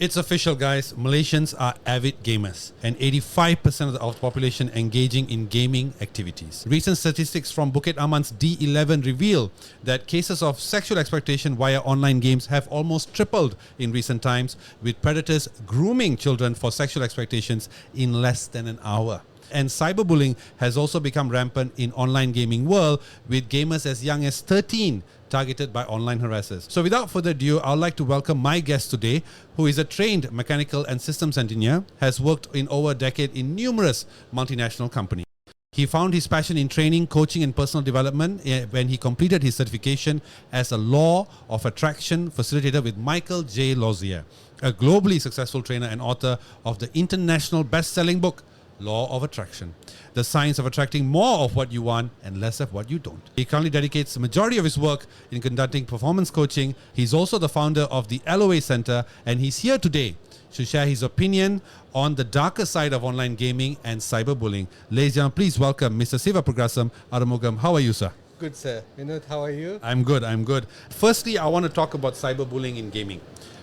It's official, guys. Malaysians are avid gamers, and 85% of the population engaging in gaming activities. Recent statistics from Bukit Aman's D11 reveal that cases of sexual exploitation via online games have almost tripled in recent times, with predators grooming children for sexual exploitations in less than an hour. And cyberbullying has also become rampant in online gaming world, with gamers as young as 13 targeted by online harassers. So without further ado, I'd like to welcome my guest today, who is a trained mechanical and systems engineer, has worked in over a decade in numerous multinational companies. He found his passion in training, coaching and personal development when he completed his certification as a Law of Attraction Facilitator with Michael J. Losier, a globally successful trainer and author of the international best-selling book, Law of Attraction, the science of attracting more of what you want and less of what you don't. He currently dedicates the majority of his work in conducting performance coaching. He's also the founder of the LOA Center, and he's here today to share his opinion on the darker side of online gaming and cyberbullying. Ladies and gentlemen, please welcome Mr. Sivapragasam Arumugam. How are you, sir? Good, sir. Vinod, how are you? I'm good. Firstly, I want to talk about cyberbullying in gaming.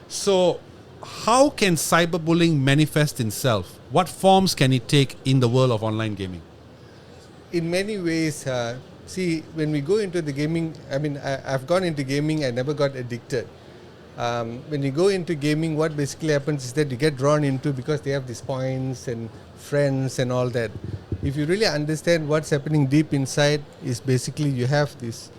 So, how can cyberbullying manifest itself? What forms can it take in the world of online gaming? In many ways, when we go into the gaming, I've gone into gaming, I never got addicted. When you go into gaming, what basically happens is that you get drawn into because they have these points and friends and all that. If you really understand what's happening deep inside, is basically you have this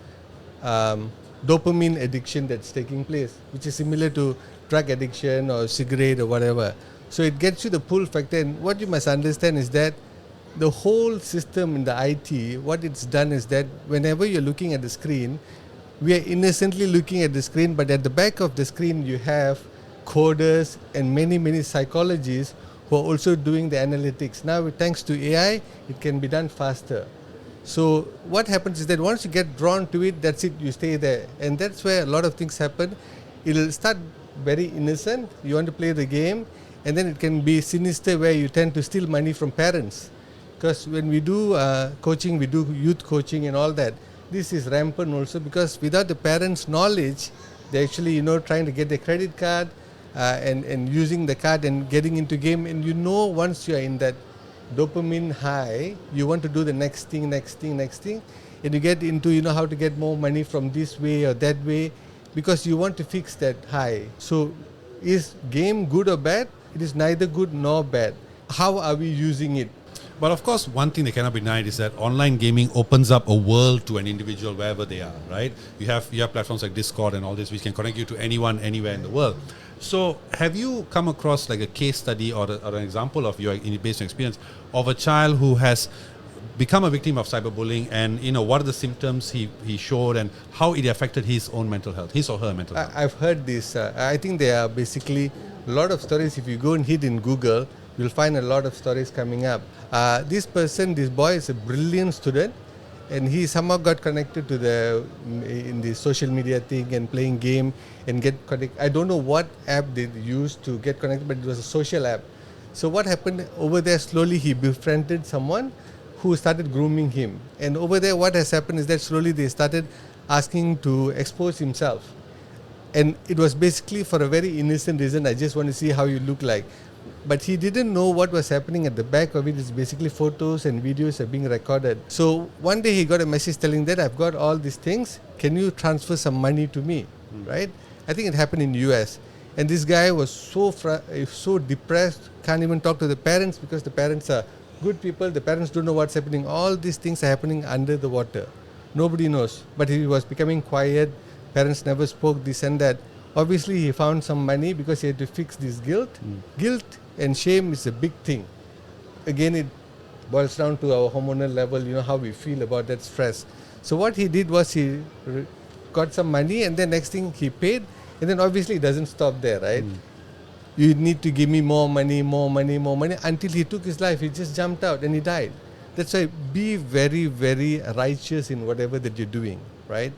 dopamine addiction that's taking place, which is similar to drug addiction or cigarette or whatever. So it gets you the pull factor, and what you must understand is that the whole system in the IT, what it's done is that whenever you're looking at the screen, we are innocently looking at the screen, but at the back of the screen you have coders and many psychologists who are also doing the analytics. Now, thanks to AI, it can be done faster. So what happens is that once you get drawn to it, that's it, you stay there. And that's where a lot of things happen. It'll start very innocent, you want to play the game, and then it can be sinister where you tend to steal money from parents. Because when we do coaching, we do youth coaching and all that, this is rampant also, because without the parents' knowledge, they're actually trying to get their credit card and using the card and getting into game. And once you're in that dopamine high, you want to do the next thing, and you get into how to get more money from this way or that way, because you want to fix that high. So is game good or bad? It is neither good nor bad. How are we using it? But of course, one thing that cannot be denied is that online gaming opens up a world to an individual wherever they are, right? You have platforms like Discord and all this, which can connect you to anyone, anywhere in the world. So have you come across like a case study or an example of your based on experience of a child who has become a victim of cyberbullying, and what are the symptoms he showed and how it affected his own mental health, his or her mental health? I've heard this. I think there are basically a lot of stories. If you go and hit in Google, you'll find a lot of stories coming up. This boy is a brilliant student, and he somehow got connected to in the social media thing and playing game and get connected. I don't know what app they used to get connected, but it was a social app. So what happened over there, slowly he befriended someone who started grooming him. And over there what has happened is that slowly they started asking to expose himself. And it was basically for a very innocent reason, I just want to see how you look like. But he didn't know what was happening at the back of it. Is basically photos and videos are being recorded. So one day he got a message telling that I've got all these things, can you transfer some money to me, right? I think it happened in US. And this guy was so depressed, can't even talk to the parents because the parents are good people, the parents don't know what's happening. All these things are happening under the water. Nobody knows. But he was becoming quiet, parents never spoke, this and that. Obviously he found some money because he had to fix this guilt. Guilt and shame is a big thing. Again, it boils down to our hormonal level, how we feel about that stress. So what he did was he got some money, and then next thing he paid, and then obviously it doesn't stop there, right? You need to give me more money, until he took his life. He just jumped out and he died. That's why be very, very righteous in whatever that you're doing, right?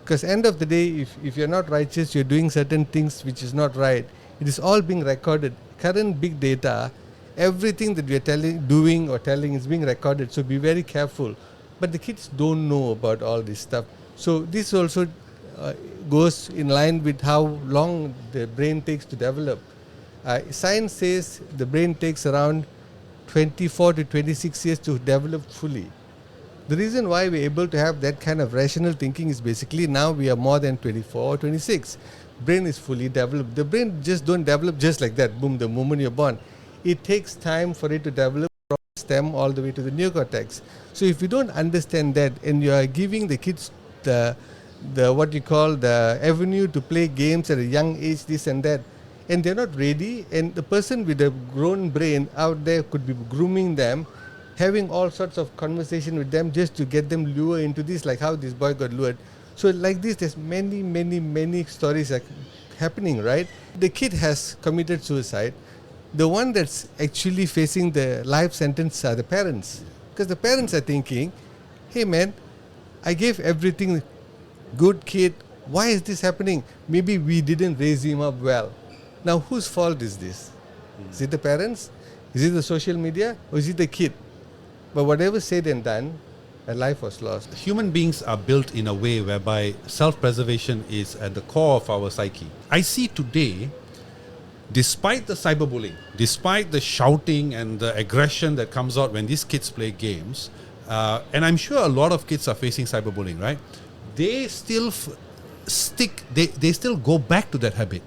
Because end of the day, if you're not righteous, you're doing certain things which is not right. It is all being recorded. Current big data, everything that we are doing or telling is being recorded. So be very careful. But the kids don't know about all this stuff. So this also goes in line with how long the brain takes to develop. Science says the brain takes around 24 to 26 years to develop fully. The reason why we're able to have that kind of rational thinking is basically now we are more than 24 or 26. Brain is fully developed. The brain just don't develop just like that, boom, the moment you're born. It takes time for it to develop from stem all the way to the neocortex. So if you don't understand that and you are giving the kids the what you call the avenue to play games at a young age, this and that, and they're not ready, and the person with a grown brain out there could be grooming them, having all sorts of conversation with them just to get them lured into this, like how this boy got lured. So like this, there's many stories happening, right? The kid has committed suicide. The one that's actually facing the life sentence are the parents. Because the parents are thinking, hey man, I gave everything, good kid, why is this happening? Maybe we didn't raise him up well. Now whose fault is this? Is it the parents? Is it the social media? Or is it the kid? But whatever said and done, a life was lost. Human beings are built in a way whereby self-preservation is at the core of our psyche. I see today, despite the cyberbullying, despite the shouting and the aggression that comes out when these kids play games, and I'm sure a lot of kids are facing cyberbullying, right? They still they still go back to that habit.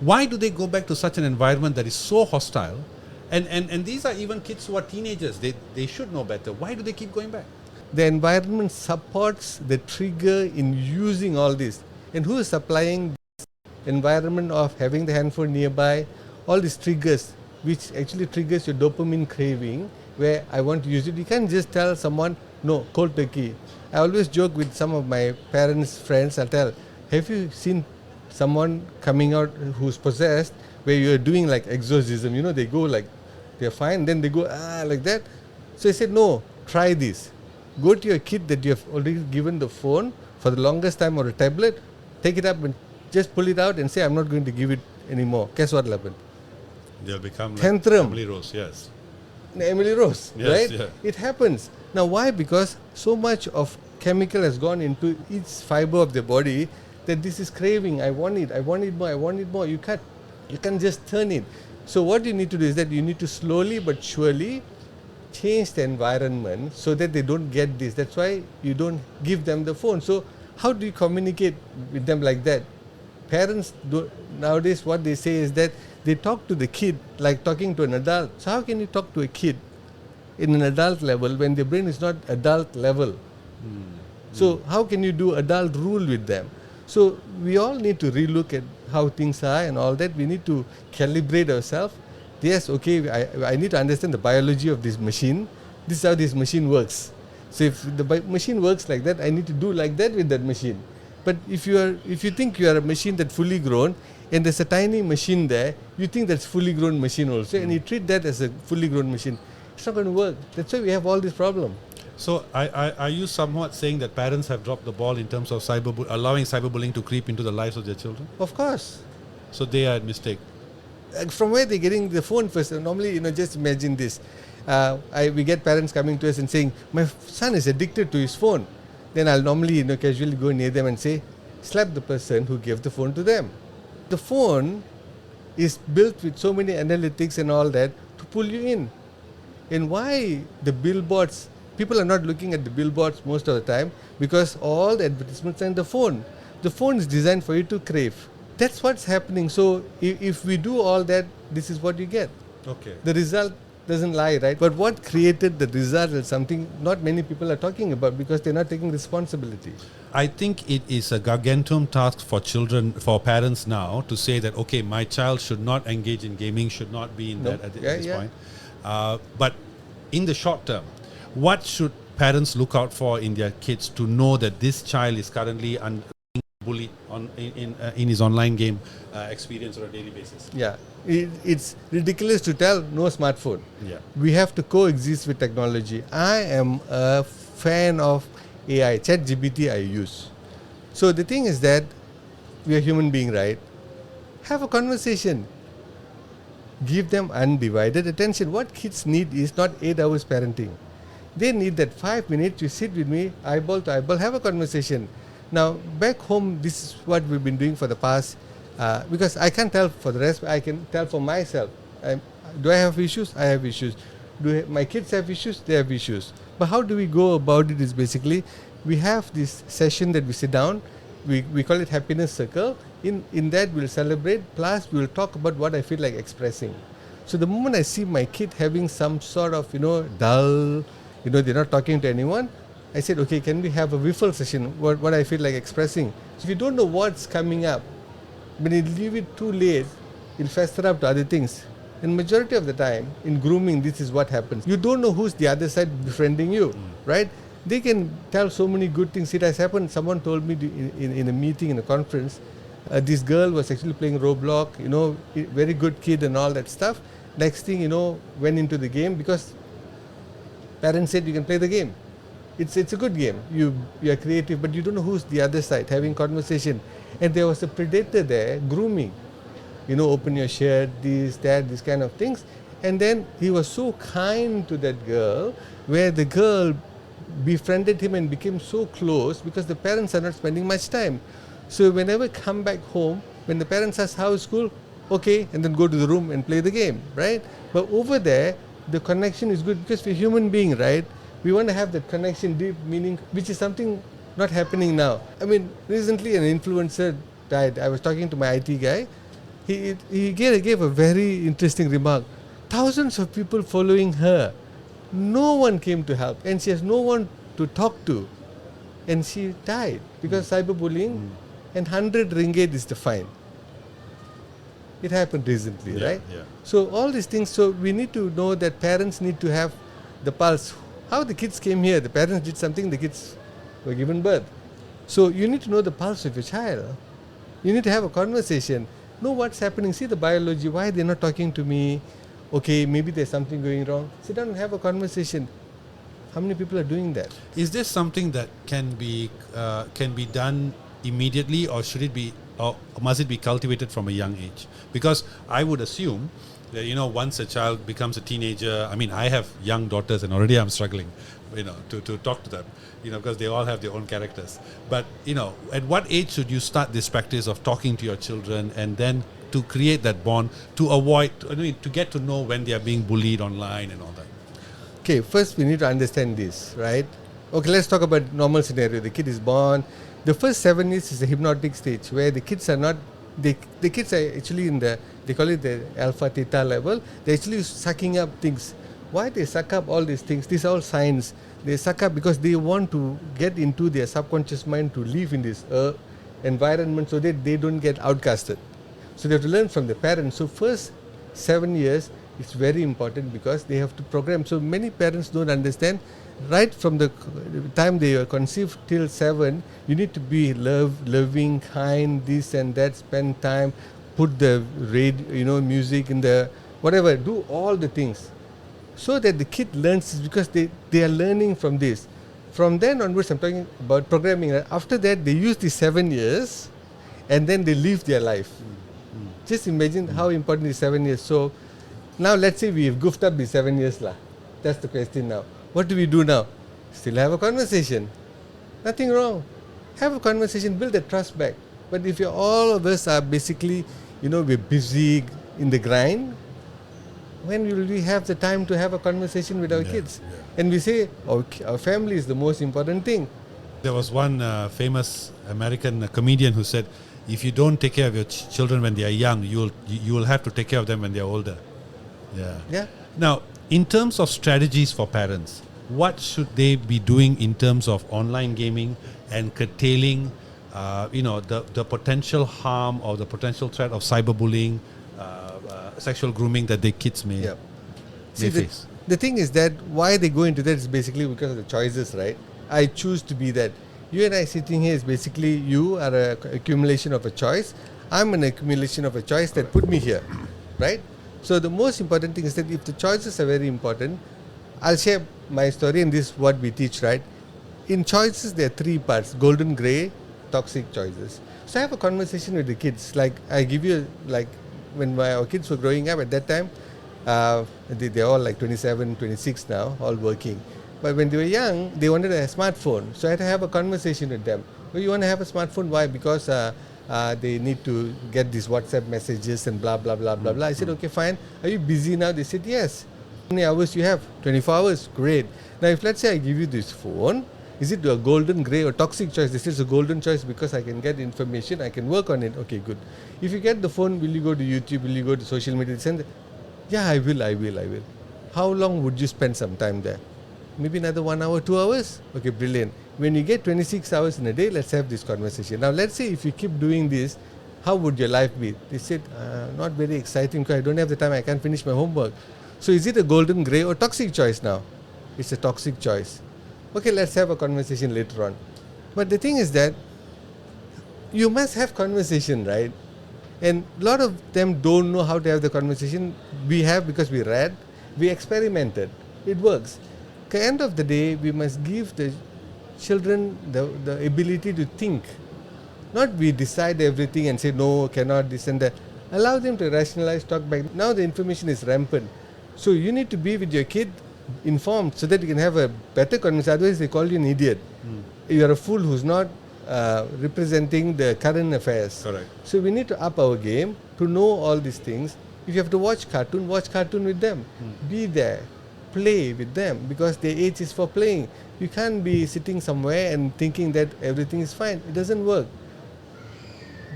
Why do they go back to such an environment that is so hostile? And these are even kids who are teenagers. They should know better. Why do they keep going back? The environment supports the trigger in using all this. And who is supplying this environment of having the handphone nearby? All these triggers, which actually triggers your dopamine craving, where I want to use it. You can't just tell someone, no, cold turkey. I always joke with some of my parents' friends. I'll tell, have you seen someone coming out who's possessed, where you're doing like exorcism? You know, they go like, they're fine, then they go, like that. So I said, no, try this. Go to your kid that you have already given the phone for the longest time or a tablet, take it up and just pull it out and say, I'm not going to give it anymore. Guess what will happen? They'll become like Tantrum. Emily Rose, yes. Emily Rose, Yes, right? yeah. It happens. Now why? Because so much of chemical has gone into each fiber of the body that this is craving. I want it more. You can't just turn it. So what you need to do is that you need to slowly but surely change the environment so that they don't get this. That's why you don't give them the phone. So how do you communicate with them like that? Parents nowadays what they say is that they talk to the kid like talking to an adult. So how can you talk to a kid in an adult level when their brain is not adult level? So how can you do adult rule with them? So we all need to relook at how things are and all that. We need to calibrate ourselves. Yes, okay, I need to understand the biology of this machine. This is how this machine works. So if the machine works like that, I need to do like that with that machine. But if you think you are a machine that's fully grown and there's a tiny machine there, you think that's fully grown machine also, and you treat that as a fully grown machine, it's not going to work. That's why we have all this problem. So are you somewhat saying that parents have dropped the ball in terms of allowing cyberbullying to creep into the lives of their children? Of course. So they are at mistake. From where they're getting the phone first. Normally, just imagine this. We get parents coming to us and saying, my son is addicted to his phone. Then I'll normally, casually go near them and say, slap the person who gave the phone to them. The phone is built with so many analytics and all that to pull you in. And why the billboards? People are not looking at the billboards most of the time because all the advertisements are in the phone. The phone is designed for you to crave. That's what's happening. So if we do all that, this is what you get. Okay. The result doesn't lie, right? But what created the result is something not many people are talking about because they're not taking responsibility. I think it is a gargantuan task for parents now to say that, okay, my child should not engage in gaming, should not be in that at this point. But in the short term, what should parents look out for in their kids to know that this child is currently bullied in his online game experience on a daily basis? Yeah, it's ridiculous to tell no smartphone. Yeah, we have to coexist with technology. I am a fan of AI, ChatGPT I use. So the thing is that we are human beings, right? Have a conversation. Give them undivided attention. What kids need is not 8 hours parenting. They need that 5 minutes. You sit with me, eyeball to eyeball, have a conversation. Now, back home, this is what we've been doing for the past Because I can't tell for the rest, I can tell for myself. Do I have issues? I have issues. My kids have issues? They have issues. But how do we go about it is basically, we have this session that we sit down, we call it happiness circle. In that we'll celebrate, plus we'll talk about what I feel like expressing. So the moment I see my kid having some sort of, dull, they're not talking to anyone, I said, okay, can we have a wiffle session, what I feel like expressing. So if you don't know what's coming up, when you leave it too late, it'll fester up to other things. And majority of the time, in grooming, this is what happens. You don't know who's the other side befriending you, right? They can tell so many good things. It has happened. Someone told me in a meeting, in a conference, this girl was actually playing Roblox, very good kid and all that stuff. Next thing, went into the game because parents said you can play the game. It's a good game. You are creative, but you don't know who's the other side, having conversation. And there was a predator there, grooming. Open your shirt, this, that, these kind of things. And then he was so kind to that girl, where the girl befriended him and became so close because the parents are not spending much time. So whenever come back home, when the parents ask how is school, okay, and then go to the room and play the game, right? But over there, the connection is good because we're human beings, right? We want to have that connection, deep meaning, which is something not happening now. I mean, recently an influencer died. I was talking to my IT guy. He gave a very interesting remark. Thousands of people following her. No one came to help, and she has no one to talk to. And she died because cyberbullying, and 100 ringgit is the fine. It happened recently, right? Yeah. So all these things, so we need to know that parents need to have the pulse. How the kids came here, the parents did something, the kids were given birth. So you need to know the pulse of your child. You need to have a conversation. Know what's happening. See the biology. Why they're not talking to me? Okay, maybe there's something going wrong. Sit down and have a conversation. How many people are doing that? Is this something that can be done immediately, or should it be, or must it be cultivated from a young age? Because I would assume that once a child becomes a teenager, I mean, I have young daughters and already I'm struggling, to talk to them, because they all have their own characters. But at what age should you start this practice of talking to your children, and then to create that bond, to avoid, to get to know when they are being bullied online and all that? Okay, first we need to understand this, right? Okay, let's talk about normal scenario. The kid is born. The first 7 years is the hypnotic stage where the kids are not, the kids are actually they call it the alpha theta level. They're actually sucking up things. Why they suck up all these things? These are all signs. They suck up because they want to get into their subconscious mind to live in this environment so that they don't get outcasted. So they have to learn from the parents. So first 7 years, it's very important because they have to program. So many parents don't understand. Right from the time they are conceived till 7, you need to be loving, kind, this and that, spend time, put the radio, music in the, whatever, do all the things. So that the kid learns, because they are learning from this. From then onwards, I'm talking about programming. After that, they use the 7 years and then they live their life. Just imagine how important is 7 years. So now let's say we have goofed up the 7 years. That's the question now. What do we do now? Still have a conversation. Nothing wrong. Have a conversation, build the trust back. But if all of us are basically, we're busy in the grind, when will we have the time to have a conversation with our kids? Yeah. And we say, our family is the most important thing. There was one famous American comedian who said, if you don't take care of your children when they are young, you will have to take care of them when they are older. Yeah. Now, in terms of strategies for parents, what should they be doing in terms of online gaming and curtailing, the potential harm or the potential threat of cyberbullying, sexual grooming that their kids may face? The thing is that why they go into that is basically because of the choices, right? I choose to be that. You and I sitting here is basically, you are an accumulation of a choice. I'm an accumulation of a choice that put me here, right? So the most important thing is that if the choices are very important, I'll share my story, and this is what we teach, right? In choices, there are 3 parts: golden, grey, toxic choices. So I have a conversation with the kids. Like I give you, like when our kids were growing up at that time, they're all like 27, 26 now, all working. But when they were young, they wanted a smartphone. So I had to have a conversation with them. Well, you want to have a smartphone? Why? Because they need to get these WhatsApp messages and blah, blah, blah, blah, blah. I said, okay, fine. Are you busy now? They said, yes. How many hours you have? 24 hours. Great. Now, if let's say I give you this phone, is it a golden, grey or toxic choice? This is a golden choice because I can get information, I can work on it. Okay, good. If you get the phone, will you go to YouTube? Will you go to social media? Yeah, I will. How long would you spend some time there? Maybe another 1 hour, 2 hours? Okay, brilliant. When you get 26 hours in a day, let's have this conversation. Now, let's say if you keep doing this, how would your life be? They said, not very exciting because I don't have the time, I can't finish my homework. So is it a golden, grey or toxic choice now? It's a toxic choice. Okay, let's have a conversation later on. But the thing is that you must have conversation, right? And a lot of them don't know how to have the conversation. We have because we read, we experimented. It works. At the end of the day, we must give the children the ability to think. Not we decide everything and say no, cannot, this and that. Allow them to rationalize, talk back. Now the information is rampant. So you need to be with your kid informed so that you can have a better conversation. Otherwise they call you an idiot. You are a fool who's not representing the current affairs. Correct. So we need to up our game to know all these things. If you have to watch cartoon with them. Be there. Play with them because their age is for playing. You can't be sitting somewhere and thinking that everything is fine. It doesn't work.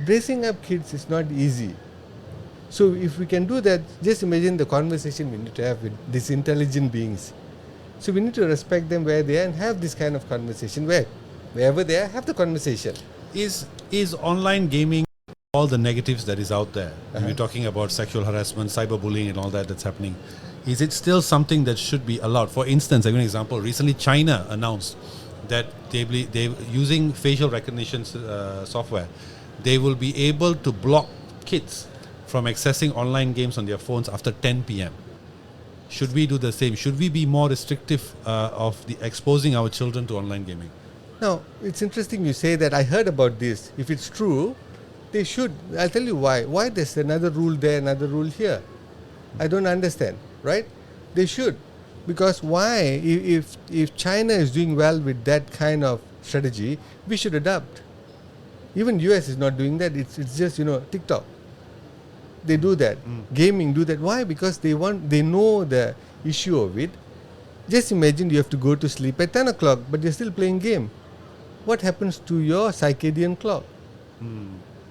Raising up kids is not easy. So if we can do that, just imagine the conversation we need to have with these intelligent beings. So we need to respect them where they are and have this kind of conversation wherever they are, have the conversation. Is online gaming all the negatives that is out there? We're talking about sexual harassment, cyberbullying and all that that's happening. Is it still something that should be allowed? For instance, I give an example. Recently, China announced that they using facial recognition software, they will be able to block kids from accessing online games on their phones after 10 p.m. Should we do the same? Should we be more restrictive of the exposing our children to online gaming? Now, it's interesting you say that. I heard about this. If it's true, they should. I'll tell you why. Why there's another rule there, another rule here? I don't understand, right? They should. Because why? If China is doing well with that kind of strategy, we should adopt. Even US is not doing that. It's just, TikTok. They do that. Gaming do that. Why? Because they know the issue of it. Just imagine you have to go to sleep at 10 o'clock, but you're still playing game. What happens to your circadian clock?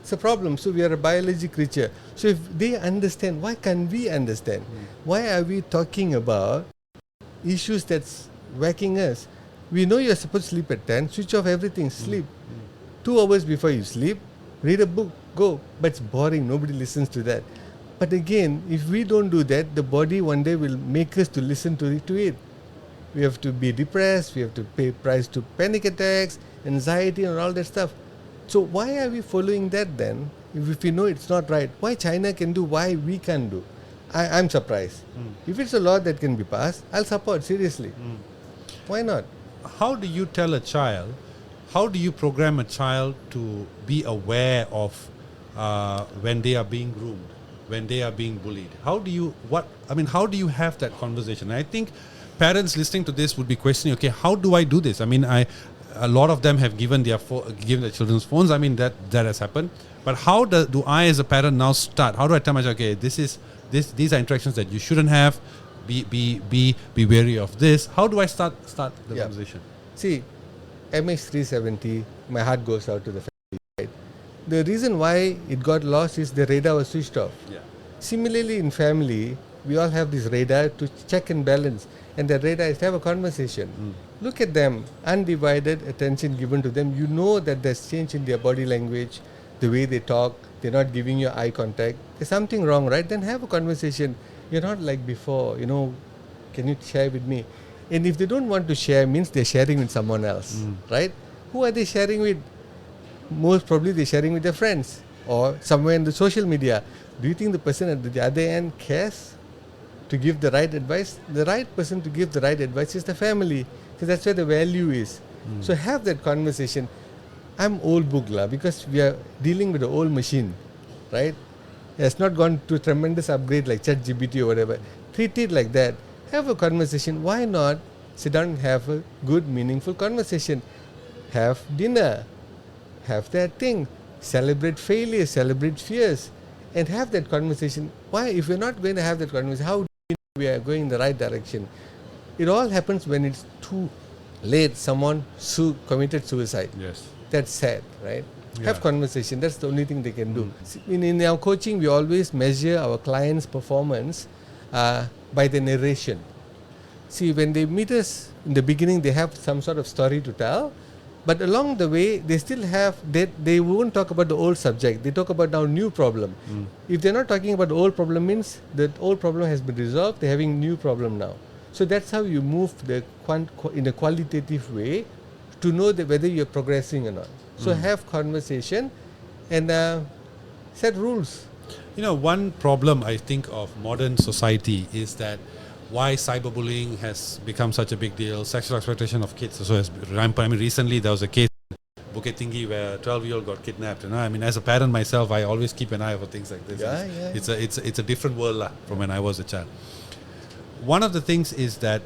It's a problem. So we are a biology creature. So if they understand, why can't we understand? Why are we talking about issues that's whacking us? We know you're supposed to sleep at 10, switch off everything, sleep. 2 hours before you sleep, read a book, go. But it's boring, nobody listens to that. But again, if we don't do that, the body one day will make us to listen to it. We have to be depressed, we have to pay price to panic attacks, anxiety and all that stuff. So why are we following that then? If we know it's not right, why China can do, why we can't do? I'm surprised. If it's a law that can be passed, I'll support, seriously. Why not? How do you tell a child, how do you program a child to be aware of when they are being groomed, when they are being bullied? How do you have that conversation? I think parents listening to this would be questioning, okay, how do I do this? I mean, a lot of them have given their children's phones. I mean, that has happened. But how do I as a parent now start? How do I tell my child, okay, these are interactions that you shouldn't have. Be wary of this. How do I start the conversation? See, MH370, my heart goes out to the family. Right? The reason why it got lost is the radar was switched off. Yeah. Similarly, in family, we all have this radar to check and balance. And the radar is to have a conversation. Look at them, undivided attention given to them. You know that there's change in their body language, the way they talk, they're not giving you eye contact. There's something wrong, right? Then have a conversation. You're not like before, can you share with me? And if they don't want to share, means they're sharing with someone else, right? Who are they sharing with? Most probably they're sharing with their friends or somewhere in the social media. Do you think the person at the other end cares to give the right advice? The right person to give the right advice is the family, because that's where the value is. So have that conversation. I'm old book because we are dealing with an old machine, right? It has not gone to tremendous upgrade like ChatGPT or whatever. Treat it like that. Have a conversation. Why not sit down and have a good, meaningful conversation? Have dinner. Have that thing. celebrate failure, celebrate fears, and have that conversation. Why? If we're not going to have that conversation, how do we know we are going in the right direction? It all happens when it's too late. Someone committed suicide. Yes. That's sad, right? Yeah. Have conversation. That's the only thing they can do. In our coaching, we always measure our clients' performance by the narration. See, when they meet us in the beginning, they have some sort of story to tell. But along the way, they still have, they won't talk about the old subject. They talk about now new problem. If they're not talking about the old problem, means that old problem has been resolved, they're having new problem now. So that's how you move in a qualitative way to know that whether you're progressing or not. So have conversation and set rules. You know, one problem I think of modern society is that why cyberbullying has become such a big deal, sexual exploitation of kids also has rampant. I mean, recently there was a case in Bukit Tinggi where a 12-year-old got kidnapped. You know, I mean, as a parent myself, I always keep an eye over things like this. It's a different world from when I was a child. One of the things is that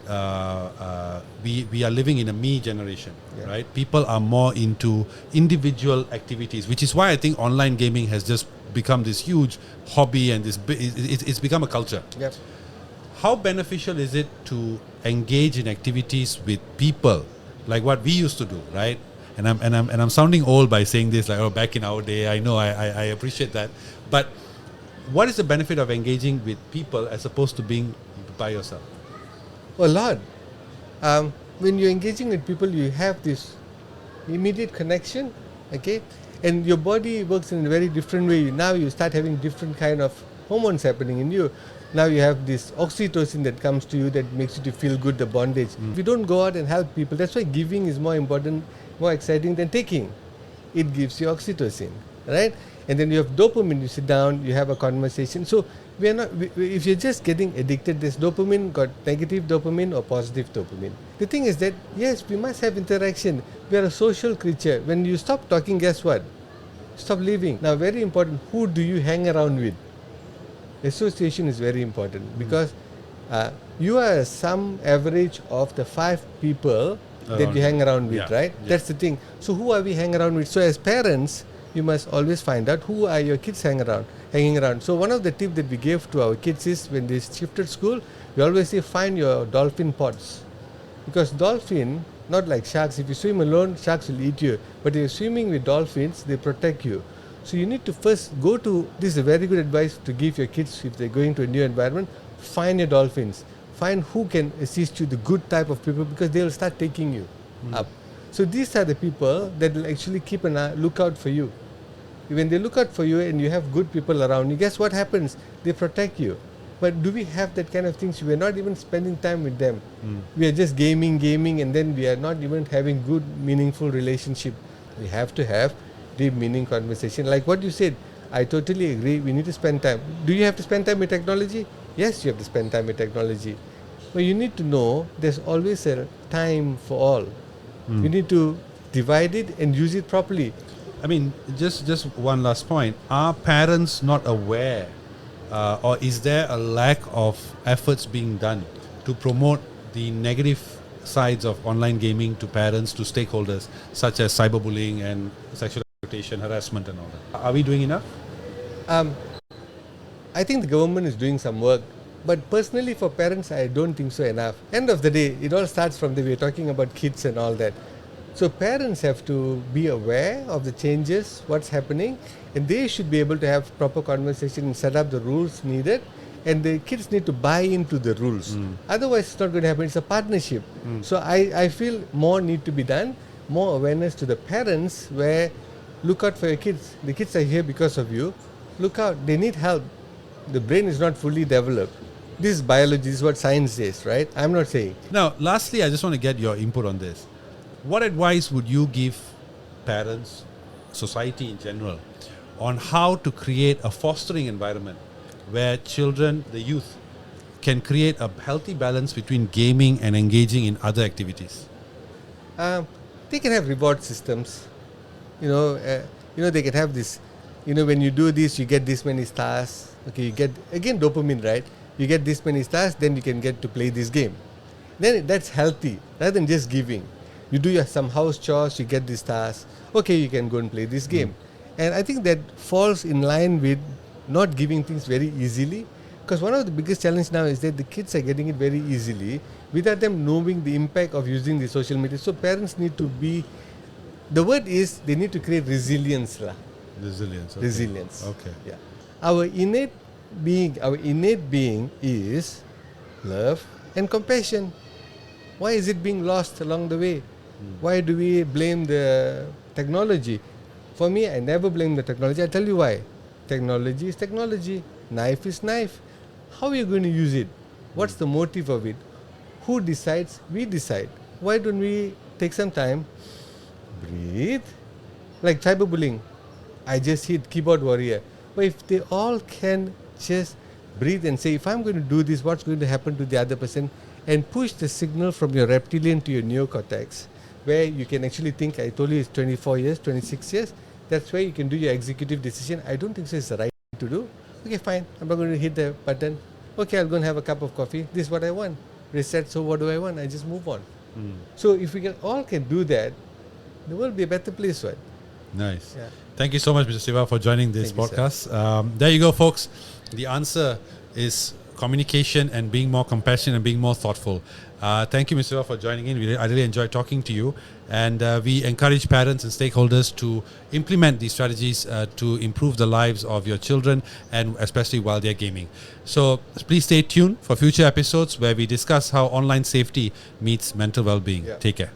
we are living in a me generation, right? People are more into individual activities, which is why I think online gaming has just become this huge hobby and it's become a culture. Yep. How beneficial is it to engage in activities with people like what we used to do, right? And I'm sounding old by saying this, like, oh, back in our day. I know, I appreciate that, but what is the benefit of engaging with people as opposed to being by yourself? A lot. When you're engaging with people, you have this immediate connection, okay? And your body works in a very different way. Now you start having different kind of hormones happening in you. Now you have this oxytocin that comes to you that makes you to feel good, the bondage. If you don't go out and help people, that's why giving is more important, more exciting than taking. It gives you oxytocin, right? And then you have dopamine. You sit down, you have a conversation. So we are not. If you're just getting addicted, this dopamine got negative dopamine or positive dopamine. The thing is that yes, we must have interaction. We are a social creature. When you stop talking, guess what? Stop living. Now, very important. Who do you hang around with? Association is very important because you are some average of the 5 people that you hang around with, right? Yeah. That's the thing. So who are we hanging around with? So as parents, you must always find out who are your kids hanging around. So one of the tips that we gave to our kids is when they shifted school, we always say find your dolphin pods. Because dolphin, not like sharks, if you swim alone, sharks will eat you. But if you're swimming with dolphins, they protect you. So you need to first go to, this is a very good advice to give your kids if they're going to a new environment, find your dolphins. Find who can assist you, the good type of people, because they will start taking you up. So these are the people that will actually keep an eye, look out for you. When they look out for you and you have good people around you, guess what happens? They protect you. But do we have that kind of things? We are not even spending time with them. We are just gaming, and then we are not even having good, meaningful relationship. We have to have deep meaning conversation. Like what you said, I totally agree. We need to spend time. Do you have to spend time with technology? Yes, you have to spend time with technology. But you need to know there's always a time for all. You need to divide it and use it properly. I mean, just one last point. Are parents not aware or is there a lack of efforts being done to promote the negative sides of online gaming to parents, to stakeholders, such as cyberbullying and sexual exploitation, harassment and all that? Are we doing enough? I think the government is doing some work. But personally for parents, I don't think so enough. End of the day, it all starts from we're talking about kids and all that. So parents have to be aware of the changes, what's happening, and they should be able to have proper conversation and set up the rules needed, and the kids need to buy into the rules. Otherwise, it's not going to happen. It's a partnership. So I feel more need to be done, more awareness to the parents where look out for your kids. The kids are here because of you. Look out. They need help. The brain is not fully developed. This is biology. This is what science says, right? I'm not saying. Now, lastly, I just want to get your input on this. What advice would you give parents, society in general, on how to create a fostering environment where children, the youth, can create a healthy balance between gaming and engaging in other activities? They can have reward systems. They can have this. When you do this, you get this many stars. Okay, you get again dopamine, right? You get this many stars, then you can get to play this game. Then that's healthy rather than just giving. You do some house chores, you get these stars. Okay, you can go and play this game. And I think that falls in line with not giving things very easily. Because one of the biggest challenges now is that the kids are getting it very easily without them knowing the impact of using the social media. So parents need to be, the word is they need to create resilience. Resilience. Okay. Resilience. Okay. Yeah. Our innate being is love and compassion. Why is it being lost along the way? Why do we blame the technology? For me, I never blame the technology. I tell you why. Technology is technology. Knife is knife. How are you going to use it? What's the motive of it? Who decides? We decide. Why don't we take some time, breathe? Like cyberbullying. I just hit keyboard warrior. But if they all can just breathe and say, if I'm going to do this, what's going to happen to the other person? And push the signal from your reptilian to your neocortex, where you can actually think, I told you it's 24 years, 26 years. That's where you can do your executive decision. I don't think so it's the right thing to do. Okay, fine. I'm not going to hit the button. Okay, I'll go and have a cup of coffee. This is what I want. Reset, so what do I want? I just move on. So if we all can do that, the world will be a better place, right? Nice. Yeah. Thank you so much, Mr. Siva, for joining this Thank you, podcast. There you go, folks. The answer is communication and being more compassionate and being more thoughtful. Thank you, Mr. Siva, for joining in. I really enjoyed talking to you. And we encourage parents and stakeholders to implement these strategies to improve the lives of your children, and especially while they're gaming. So please stay tuned for future episodes where we discuss how online safety meets mental well-being. Yeah. Take care.